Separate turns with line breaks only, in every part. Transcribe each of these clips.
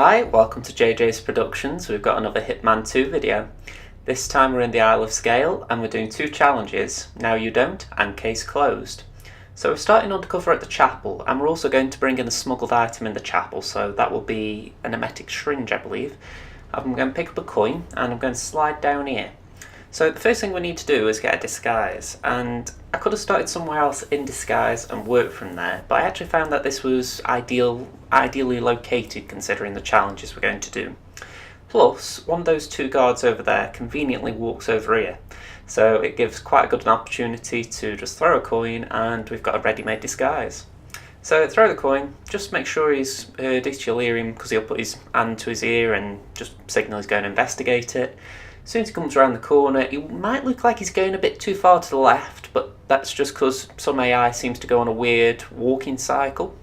Hi, welcome to JJ's Productions. We've got another Hitman 2 video. This time we're in the Isle of Sgail and we're doing two challenges, Now You Don't and Case Closed. So we're starting undercover at the chapel and we're also going to bring in a smuggled item in the chapel, so that will be an emetic syringe, I believe. I'm going to pick up a coin and I'm going to slide down here. So the first thing we need to do is get a disguise, and I could have started somewhere else in disguise and worked from there, but I actually found that this was ideally located considering the challenges we're going to do. Plus, one of those two guards over there conveniently walks over here, so it gives quite a good an opportunity to just throw a coin and we've got a ready-made disguise. So throw the coin, just make sure he's heard it, you'll hear him because he'll put his hand to his ear and just signal he's going to investigate it. As soon as he comes around the corner, he might look like he's going a bit too far to the left, but that's just because some AI seems to go on a weird walking cycle.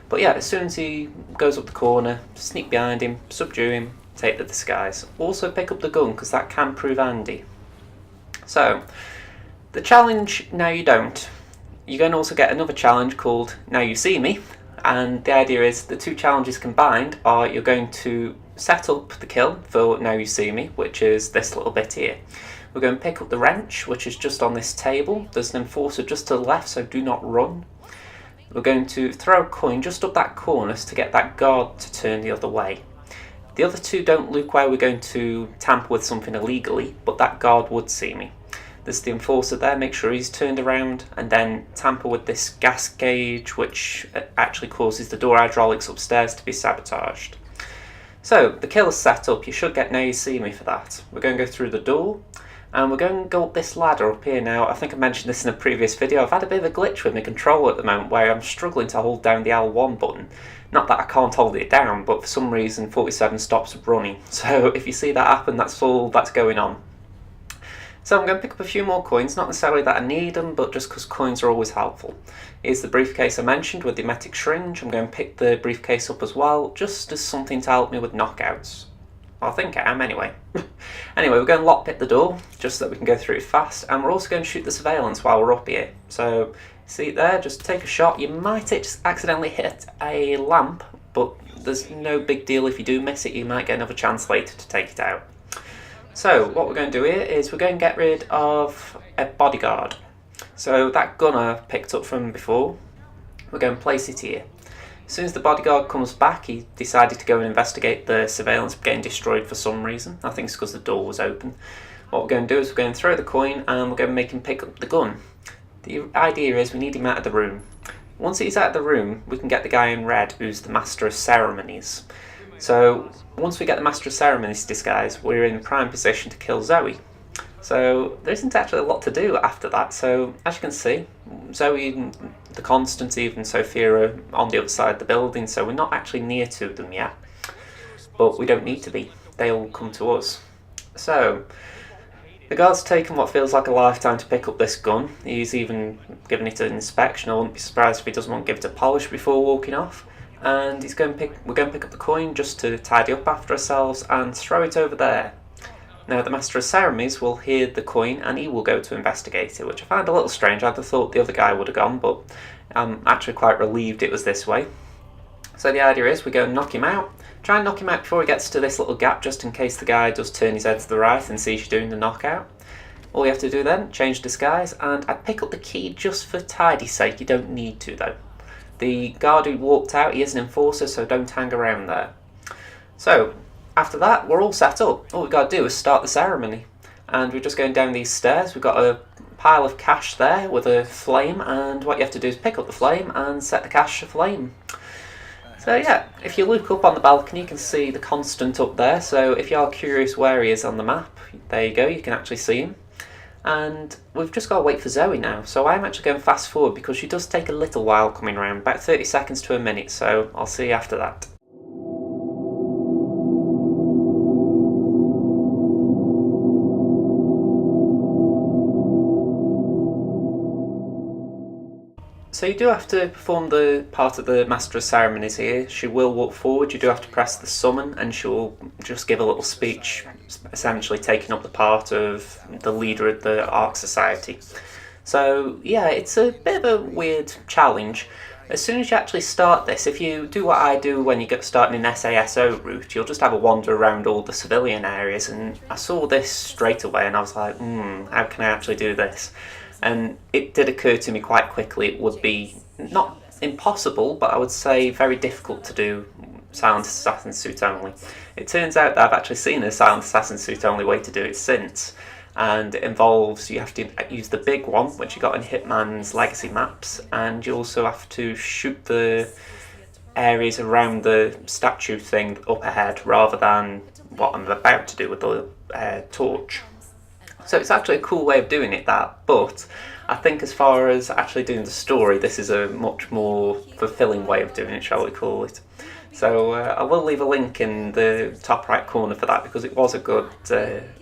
But yeah, as soon as he goes up the corner, sneak behind him, subdue him, take the disguise. Also pick up the gun, because that can prove handy. So, the challenge, Now You Don't. You're going to also get another challenge called Now You See Me, and the idea is the two challenges combined are you're going to set up the kill for Now You See Me, which is this little bit here. We're going to pick up the wrench, which is just on this table. There's an enforcer just to the left, so do not run. We're going to throw a coin just up that corner to get that guard to turn the other way. The other two don't look where we're going to tamper with something illegally, but that guard would see me. There's the enforcer there, make sure he's turned around, and then tamper with this gas gauge, which actually causes the door hydraulics upstairs to be sabotaged. So, the kill is set up, you should get Now You See Me for that. We're going to go through the door, and we're going to go up this ladder up here now. I think I mentioned this in a previous video. I've had a bit of a glitch with my controller at the moment where I'm struggling to hold down the L1 button. Not that I can't hold it down, but for some reason 47 stops running. So if you see that happen, that's all that's going on. So I'm going to pick up a few more coins, not necessarily that I need them, but just because coins are always helpful. Here's the briefcase I mentioned with the emetic syringe. I'm going to pick the briefcase up as well, just as something to help me with knockouts. Well, I think I am anyway. Anyway, we're going to lockpick the door, just so that we can go through it fast, and we're also going to shoot the surveillance while we're up here. So, see it there, just take a shot. You might just accidentally hit a lamp, but there's no big deal if you do miss it, you might get another chance later to take it out. So, what we're going to do here is we're going to get rid of a bodyguard. So, that gun I picked up from before, we're going to place it here. As soon as the bodyguard comes back, he decided to go and investigate the surveillance getting destroyed for some reason. I think it's because the door was open. What we're going to do is we're going to throw the coin and we're going to make him pick up the gun. The idea is we need him out of the room. Once he's out of the room, we can get the guy in red who's the Master of Ceremonies. So, once we get the Master of Ceremonies disguise, we're in prime position to kill Zoe. So, there isn't actually a lot to do after that. So, as you can see, Zoe, the Constant, even Sophia are on the other side of the building, so we're not actually near to them yet. But we don't need to be. They'll come to us. So, the guard's taken what feels like a lifetime to pick up this gun. He's even given it an inspection. I wouldn't be surprised if he doesn't want to give it a polish before walking off. And we're going to pick up the coin just to tidy up after ourselves and throw it over there. Now the Master of Ceremonies will hear the coin and he will go to investigate it, which I find a little strange. I'd have thought the other guy would have gone, but I'm actually quite relieved it was this way. So the idea is we go and knock him out. Try and knock him out before he gets to this little gap, just in case the guy does turn his head to the right and sees you doing the knockout. All you have to do then, change disguise, and I pick up the key just for tidy's sake. You don't need to though. The guard who walked out, he is an enforcer, so don't hang around there. So, after that, we're all set up. All we've got to do is start the ceremony. And we're just going down these stairs. We've got a pile of cash there with a flame, and what you have to do is pick up the flame and set the cash aflame. So yeah, if you look up on the balcony, you can see the Constant up there. So if you are curious where he is on the map, there you go, you can actually see him. And we've just got to wait for Zoe now. So I'm actually going fast forward because she does take a little while coming around, about 30 seconds to a minute, so I'll see you after that. So you do have to perform the part of the Master of Ceremonies here. She will walk forward, you do have to press the summon, and she'll just give a little speech, essentially taking up the part of the leader of the Ark Society. So yeah, it's a bit of a weird challenge. as soon as you actually start this, if you do what I do when you get started in SASO route, you'll just have a wander around all the civilian areas, and I saw this straight away and I was like, how can I actually do this? And it did occur to me quite quickly it would be not impossible, but I would say very difficult to do silent assassin suit only. It turns out that I've actually seen a silent assassin suit only way to do it since, and it involves you have to use the big one, which you got in Hitman's legacy maps, and you also have to shoot the areas around the statue thing up ahead rather than what I'm about to do with the torch. So it's actually a cool way of doing it, that, but I think as far as actually doing the story, this is a much more fulfilling way of doing it, shall we call it. So I will leave a link in the top right corner for that, because it was a good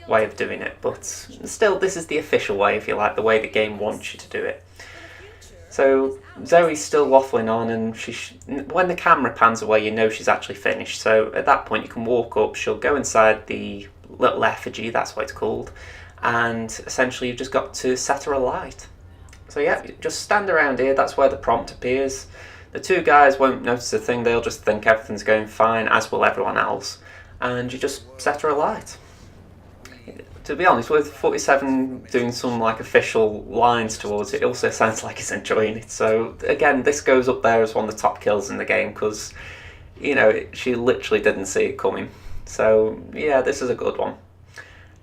way of doing it, but still this is the official way, if you like, the way the game wants you to do it. So Zoe's still waffling on, and when the camera pans away you know she's actually finished, so at that point you can walk up, she'll go inside the little effigy, that's what it's called, and essentially you've just got to set her alight. So yeah, just stand around here, that's where the prompt appears. The two guys won't notice a thing, they'll just think everything's going fine, as will everyone else, and you just set her alight. To be honest, with 47 doing some like official lines towards it, it also sounds like he's enjoying it. So again, this goes up there as one of the top kills in the game, because, you know, she literally didn't see it coming. So yeah, this is a good one.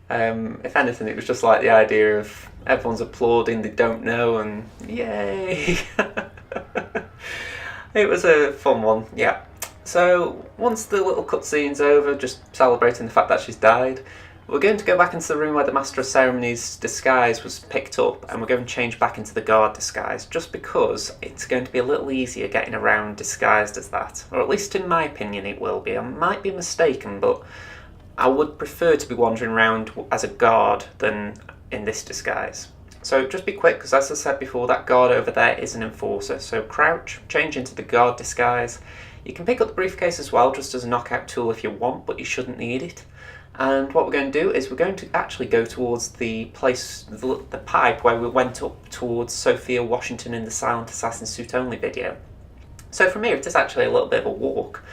If anything, it was just like the idea of everyone's applauding, they don't know, and yay! It was a fun one, yeah. So once the little cutscene's over, just celebrating the fact that she's died, we're going to go back into the room where the Master of Ceremonies disguise was picked up, and we're going to change back into the guard disguise, just because it's going to be a little easier getting around disguised as that. Or at least in my opinion it will be. I might be mistaken, but I would prefer to be wandering around as a guard than in this disguise. So just be quick, because as I said before, that guard over there is an enforcer. So crouch, change into the guard disguise. You can pick up the briefcase as well, just as a knockout tool if you want, but you shouldn't need it. And what we're going to do is we're going to actually go towards the place, the pipe where we went up towards Sophia Washington in the Silent Assassin Suit Only video. So from here it is actually a little bit of a walk,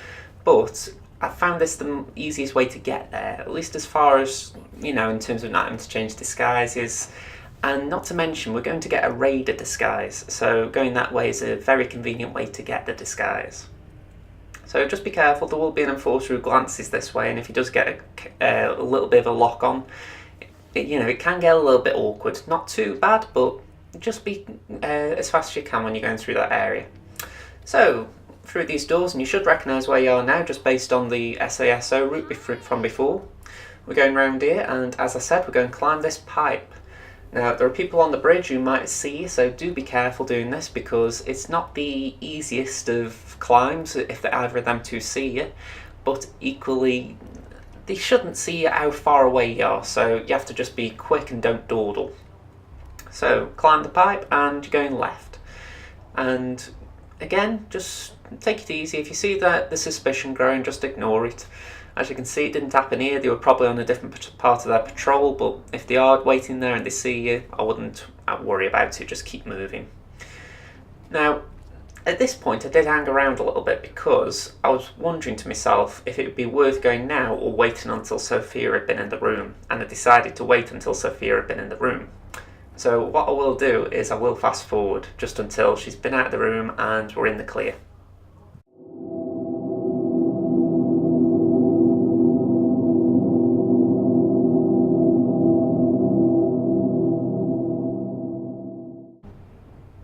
but I found this the easiest way to get there, at least as far as, you know, in terms of not having to change disguises. And not to mention, we're going to get a raider disguise, so going that way is a very convenient way to get the disguise. So just be careful, there will be an enforcer who glances this way, and if he does get a little bit of a lock on, it can get a little bit awkward. Not too bad, but just be as fast as you can when you're going through that area. So, through these doors, and you should recognise where you are now, just based on the SASO route from before. We're going round here, and as I said, we're going to climb this pipe. Now, there are people on the bridge who might see you, so do be careful doing this, because it's not the easiest of climbs if either of them two see you, but equally they shouldn't see how far away you are, so you have to just be quick and don't dawdle. So climb the pipe and you're going left, and again, just take it easy. If you see that the suspicion growing, just ignore it. As you can see, it didn't happen here. They were probably on a different part of their patrol, but if they are waiting there and they see you, I wouldn't worry about it, just keep moving. Now, at this point I did hang around a little bit, because I was wondering to myself if it would be worth going now or waiting until Sophia had been in the room, and I decided to wait until Sophia had been in the room. So what I will do is I will fast forward just until she's been out of the room and we're in the clear.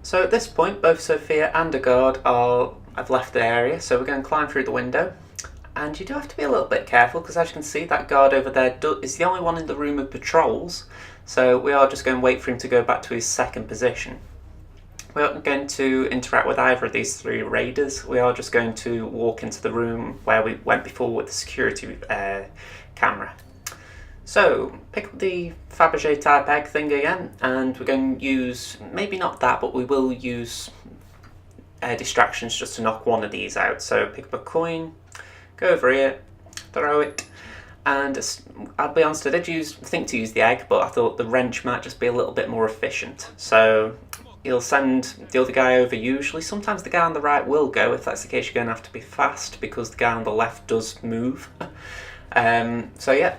So at this point, both Sophia and a guard have left the area, so we're going to climb through the window. And you do have to be a little bit careful, because as you can see, that guard over there is the only one in the room with patrols, so we are just going to wait for him to go back to his second position. We aren't going to interact with either of these three raiders. We are just going to walk into the room where we went before with the security camera. So, pick up the Fabergé type egg thing again, and we're going to use, maybe not that, but we will use distractions just to knock one of these out. So pick up a coin, go over here, throw it, and I'll be honest, I did think to use the egg, but I thought the wrench might just be a little bit more efficient. So He'll send the other guy over usually. Sometimes the guy on the right will go. If that's the case, you're going to have to be fast because the guy on the left does move. So yeah,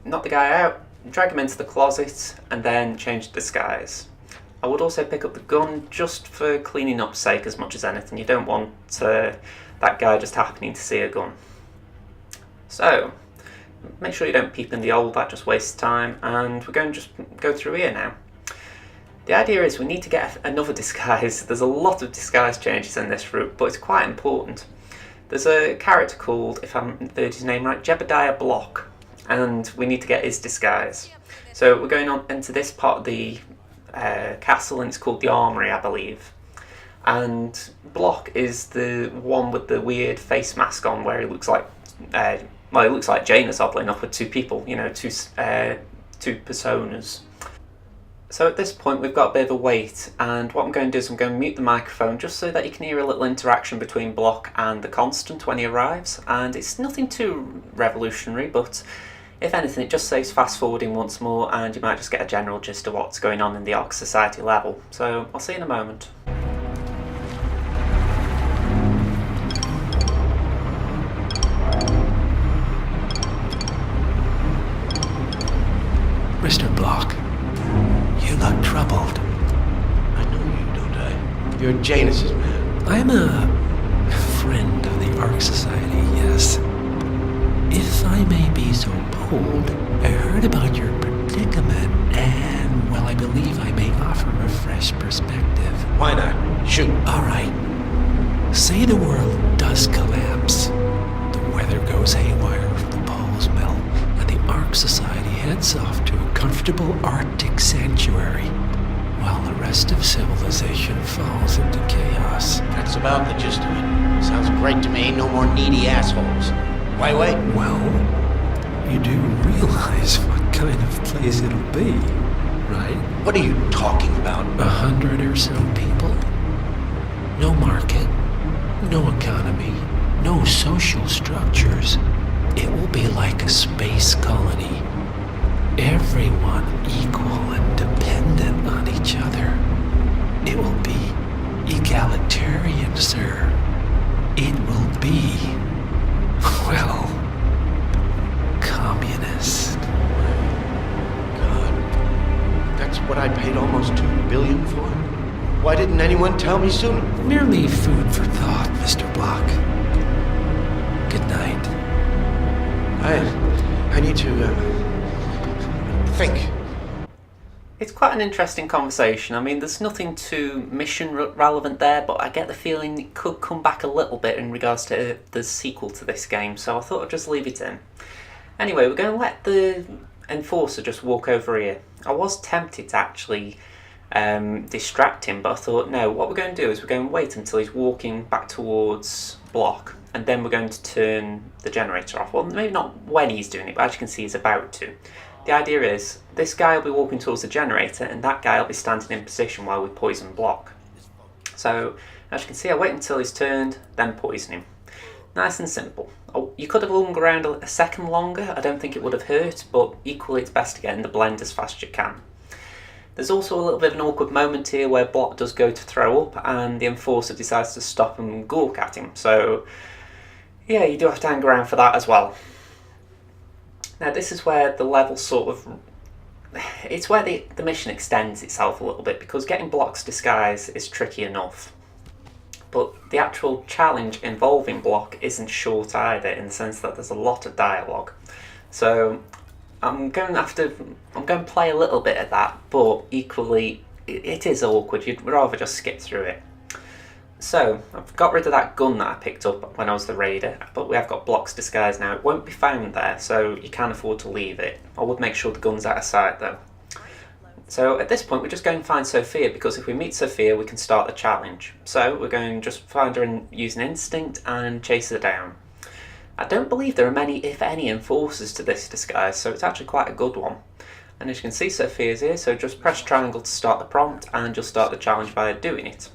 knock the guy out, drag him into the closet, and then change the disguise. I would also pick up the gun just for cleaning up's sake as much as anything. You don't want that guy just happening to see a gun. So, make sure you don't peep in the hole, that just wastes time, and we're going to just go through here now. The idea is we need to get another disguise. There's a lot of disguise changes in this route, but it's quite important. There's a character called, if I haven't heard his name right, Jebediah Block, and we need to get his disguise. So we're going on into this part of the castle, and it's called the Armory, I believe. And Block is the one with the weird face mask on, where he looks like, well, it looks like Janus, oddly enough, with two people, you know, two personas. So at this point we've got a bit of a wait, and what I'm going to do is I'm going to mute the microphone just so that you can hear a little interaction between Block and the Constant when he arrives, and it's nothing too revolutionary, but if anything it just saves fast forwarding once more, and you might just get a general gist of what's going on in the Ark Society level. So I'll see you in a moment.
Mr. Block, you look troubled.
I know you, don't I? You're Janus's man.
I'm a friend of the Ark Society, yes. If I may be so bold, I heard about your predicament, and, well, I believe I may offer a fresh perspective.
Why not? Shoot.
All right. Say the world does collapse. The weather goes haywire, the poles melt, and the Ark Society heads off to a comfortable Arctic sanctuary, while the rest of civilization falls into chaos.
That's about the gist of it. Sounds great to me. No more needy assholes. Why wait?
Well, you do realize what kind of place it'll be, right?
What are you talking about?
100 or so people. No market, no economy, no social structures. It will be like a space colony. Everyone equal and dependent on each other. It will be egalitarian, sir. It will be, well, communist.
God, that's what I paid almost $2 billion for? Why didn't anyone tell me sooner?
Merely food for thought, Mr. Block. Good night.
I need to, think.
It's quite an interesting conversation. I mean, there's nothing too mission relevant there, but I get the feeling it could come back a little bit in regards to the sequel to this game, so I thought I'd just leave it in. Anyway, we're going to let the Enforcer just walk over here. I was tempted to actually distract him, but I thought, no, what we're going to do is we're going to wait until he's walking back towards Block, and then we're going to turn the generator off. Well, maybe not when he's doing it, but as you can see, he's about to. The idea is, this guy will be walking towards the generator, and that guy will be standing in position while we poison Block. So, as you can see, I wait until he's turned, then poison him. Nice and simple. Oh, you could have hung around a second longer, I don't think it would have hurt, but equally it's best to get in the blend as fast as you can. There's also a little bit of an awkward moment here where Block does go to throw up, and the Enforcer decides to stop and gawk at him, so yeah, you do have to hang around for that as well. Now this is where the level sort of, it's where the mission extends itself a little bit, because getting Block's disguise is tricky enough. But the actual challenge involving Block isn't short either, in the sense that there's a lot of dialogue. So I'm going to play a little bit of that, but equally it is awkward. You'd rather just skip through it. So I've got rid of that gun that I picked up when I was the raider, but we have got Block's disguise now. It won't be found there, so you can afford to leave it. I would make sure the gun's out of sight though. So at this point we're just going to find Sophia, because if we meet Sophia we can start the challenge. So we're going to just find her and use an instinct and chase her down. I don't believe there are many, if any, enforcers to this disguise, so it's actually quite a good one. And as you can see, Sophia's here, so just press triangle to start the prompt and you'll start the challenge by doing it.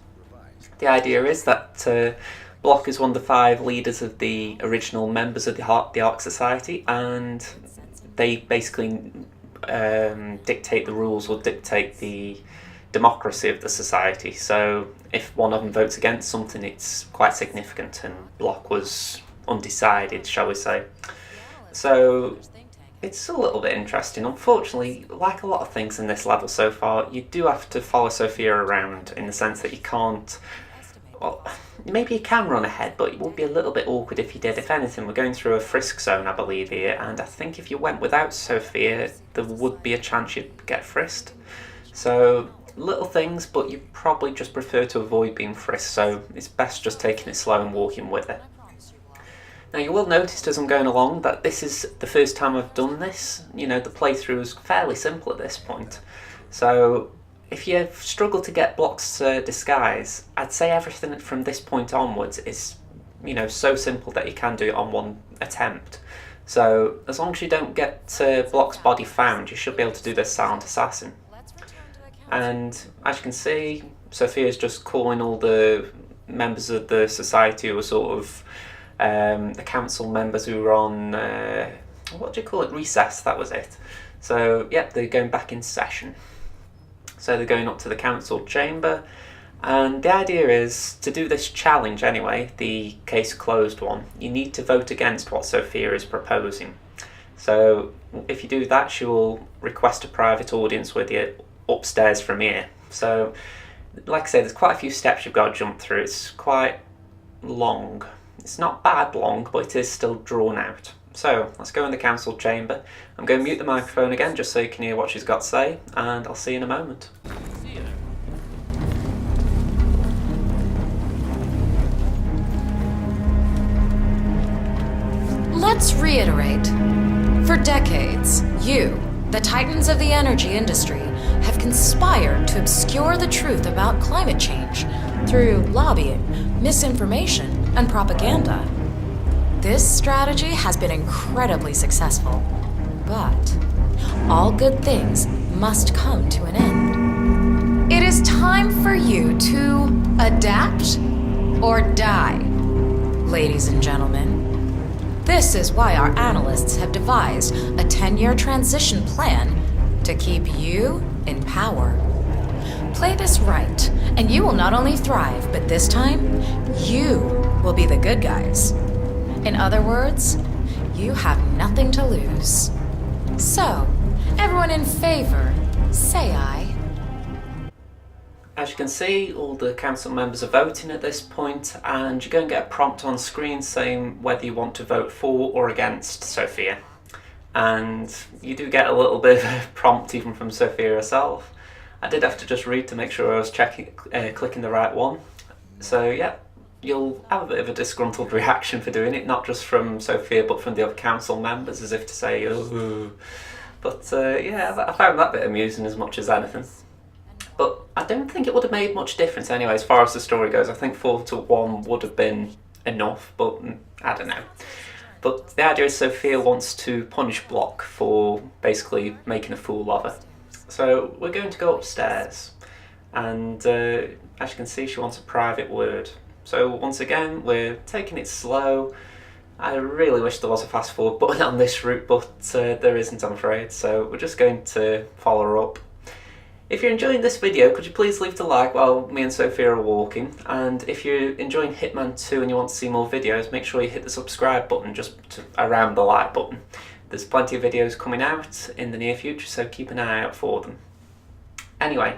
The idea is that Block is one of the 5 leaders of the original members of the Ark Society, and they basically dictate the rules or dictate the democracy of the society. So if one of them votes against something, it's quite significant, and Block was undecided, shall we say. So it's a little bit interesting. Unfortunately, like a lot of things in this level so far, you do have to follow Sophia around, in the sense that you can't... Well, maybe you can run ahead, but it would be a little bit awkward if you did. If anything, we're going through a frisk zone, I believe, here, and I think if you went without Sophia, there would be a chance you'd get frisked. So, little things, but you probably just prefer to avoid being frisked, so it's best just taking it slow and walking with it. Now, you will notice as I'm going along that this is the first time I've done this. You know, the playthrough is fairly simple at this point. So, if you struggle to get Block's disguise, I'd say everything from this point onwards is, you know, so simple that you can do it on one attempt. So, as long as you don't get Block's body found, you should be able to do this silent assassin. And as you can see, Sophia's just calling all the members of the society who are sort of the council members who were on, what do you call it, recess, that was it. So, yep, they're going back in session. So they're going up to the council chamber, and the idea is to do this challenge anyway, the case closed one. You need to vote against what Sophia is proposing. So if you do that, she will request a private audience with you upstairs from here. So like I say, there's quite a few steps you've got to jump through. It's quite long. It's not bad long, but it is still drawn out. So, let's go in the council chamber. I'm going to mute the microphone again just so you can hear what she's got to say, and I'll see you in a moment.
Let's reiterate. For decades, you, the titans of the energy industry, have conspired to obscure the truth about climate change through lobbying, misinformation, and propaganda. This strategy has been incredibly successful, but all good things must come to an end. It is time for you to adapt or die, ladies and gentlemen. This is why our analysts have devised a 10-year transition plan to keep you in power. Play this right, and you will not only thrive, but this time, you will be the good guys. In other words, you have nothing to lose. So, everyone in favor, say aye.
As you can see, all the council members are voting at this point, and you're going to get a prompt on screen saying whether you want to vote for or against Sophia. And you do get a little bit of a prompt even from Sophia herself. I did have to just read to make sure I was clicking the right one. So yeah, you'll have a bit of a disgruntled reaction for doing it, not just from Sophia but from the other council members, as if to say, oh. But yeah, I found that bit amusing as much as anything. But I don't think it would have made much difference anyway as far as the story goes. I think 4-1 would have been enough, but I don't know. But the idea is Sophia wants to punish Block for basically making a fool of her. So we're going to go upstairs, and as you can see, she wants a private word. So once again, we're taking it slow. I really wish there was a fast forward button on this route, but there isn't, I'm afraid. So we're just going to follow her up. If you're enjoying this video, could you please leave the like while me and Sophia are walking? And if you're enjoying Hitman 2 and you want to see more videos, make sure you hit the subscribe button just around the like button. There's plenty of videos coming out in the near future, so keep an eye out for them. Anyway,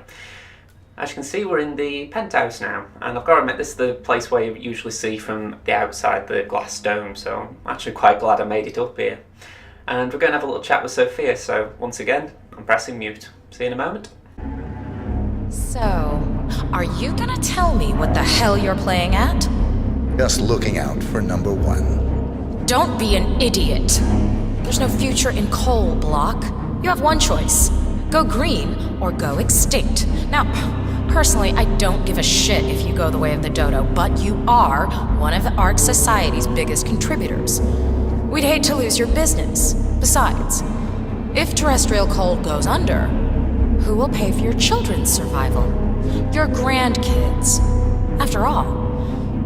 as you can see, we're in the penthouse now, and I've got to admit, this is the place where you usually see from the outside the glass dome, so I'm actually quite glad I made it up here. And we're going to have a little chat with Sophia, so once again, I'm pressing mute. See you in a moment.
So, are you gonna tell me what the hell you're playing at?
Just looking out for number one.
Don't be an idiot. There's no future in coal, Block. You have one choice. Go green or go extinct. Now, personally, I don't give a shit if you go the way of the dodo, but you are one of the Ark Society's biggest contributors. We'd hate to lose your business. Besides, if terrestrial coal goes under, who will pay for your children's survival? Your grandkids. After all,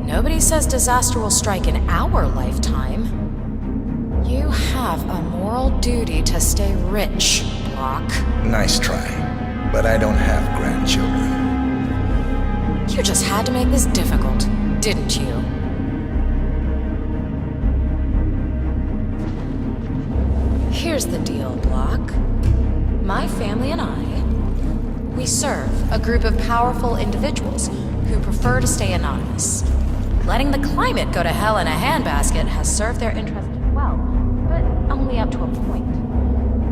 nobody says disaster will strike in our lifetime. You have a moral duty to stay rich, Block.
Nice try. but I don't have grandchildren.
You just had to make this difficult, didn't you? Here's the deal, Block. My family and I, we serve a group of powerful individuals who prefer to stay anonymous. Letting the climate go to hell in a handbasket has served their interests well, but only up to a point.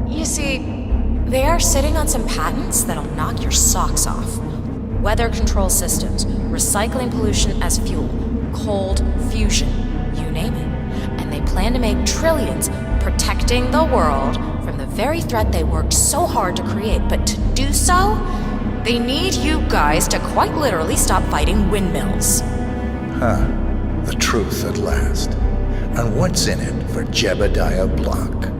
You see, they are sitting on some patents that'll knock your socks off. Weather control systems, recycling pollution as fuel, cold fusion, you name it. And they plan to make trillions protecting the world from the very threat they worked so hard to create. But to do so, they need you guys to quite literally stop fighting windmills.
Huh. The truth at last. And what's in it for Jebediah Block?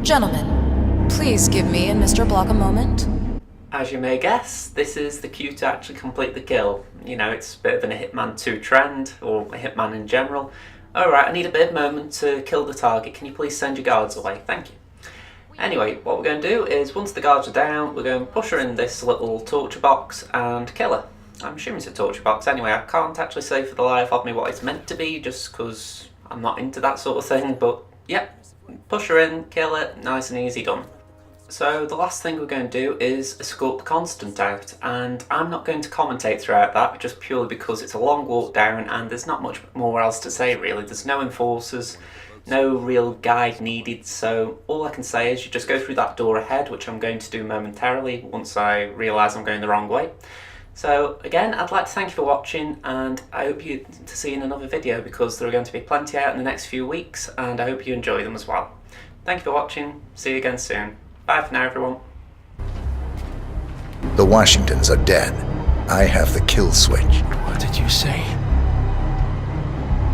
Gentlemen, please give me and Mr. Block a moment.
As you may guess, this is the cue to actually complete the kill. You know, it's a bit of a Hitman 2 trend, or a Hitman in general. Alright, I need a bit of moment to kill the target. Can you please send your guards away? Thank you. Anyway, what we're going to do is, once the guards are down, we're going to push her in this little torture box and kill her. I'm assuming it's a torture box anyway. I can't actually say for the life of me what it's meant to be, just because I'm not into that sort of thing, but yep. Push her in, kill it, nice and easy, done. So the last thing we're going to do is escort the Constant out, and I'm not going to commentate throughout that just purely because it's a long walk down and there's not much more else to say really. There's no enforcers, no real guide needed, so all I can say is you just go through that door ahead, which I'm going to do momentarily once I realise I'm going the wrong way. So again, I'd like to thank you for watching, and I hope to see you in another video because there are going to be plenty out in the next few weeks, and I hope you enjoy them as well. Thank you for watching, see you again soon. Bye for now, everyone.
The Washingtons are dead. I have the kill switch.
What did you say?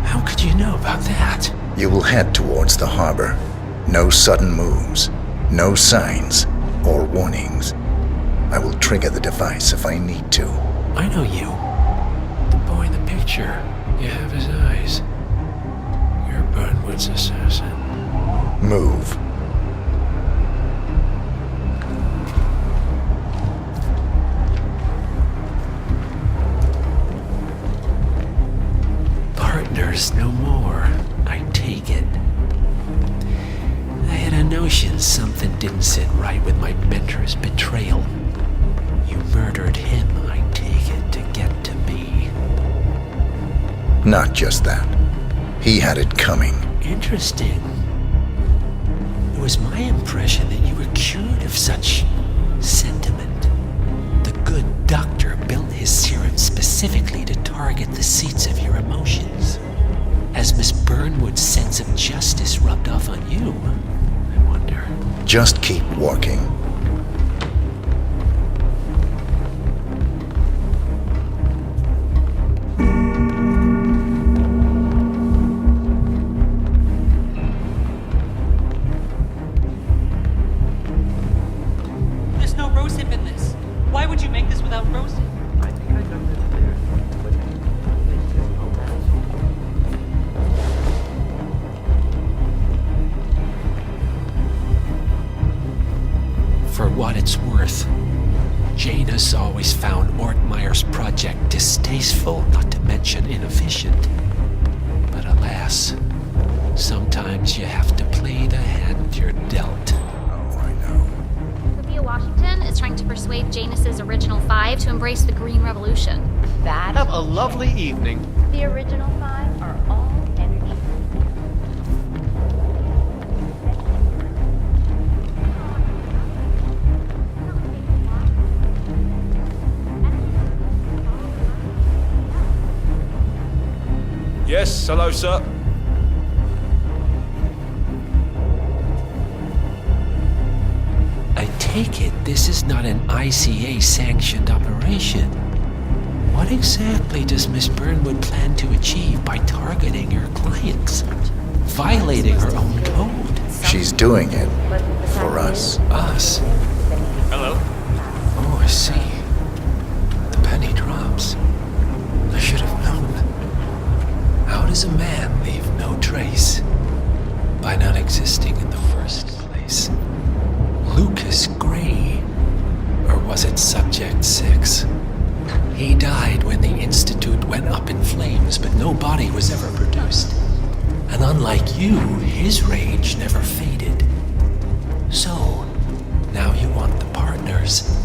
How could you know about that?
You will head towards the harbor. No sudden moves, no signs or warnings. I will trigger the device if I need to.
I know you. The boy in the picture. You have his eyes. You're Burnwood's assassin.
Move.
Partners no more, I take it. I had a notion something didn't sit right with my mentor's betrayal. You murdered him, I take it, to get to me.
Not just that. He had it coming.
Interesting. It was my impression that you were cured of such sentiment. The good doctor built his serum specifically to target the seats of your emotions. Has Miss Burnwood's sense of justice rubbed off on you? I wonder.
Just keep walking.
There's no rosehip in this. Why would you make this without rosehip?
I think I got this there.
For what it's worth, Janus always found Ortmeyer's project distasteful, not to mention inefficient. But alas, sometimes you have to play the hand you're dealt.
Oh, I know.
Sophia Washington is trying to persuade Janus's original five to embrace the Green Revolution.
Have a lovely evening.
The original five are all energy.
Yes, hello, sir.
I take it this is not an ICA-sanctioned operation. What exactly does Miss Burnwood plan to achieve by targeting her clients? Violating her own code?
She's doing it for us.
Us?
Hello.
Oh, I see. The penny drops. I should have known. How does a man leave no trace? By not existing in the first place. Lucas Gray. Closet Subject 6. He died when the Institute went up in flames, but no body was ever produced. And unlike you, his rage never faded. So, now you want the partners.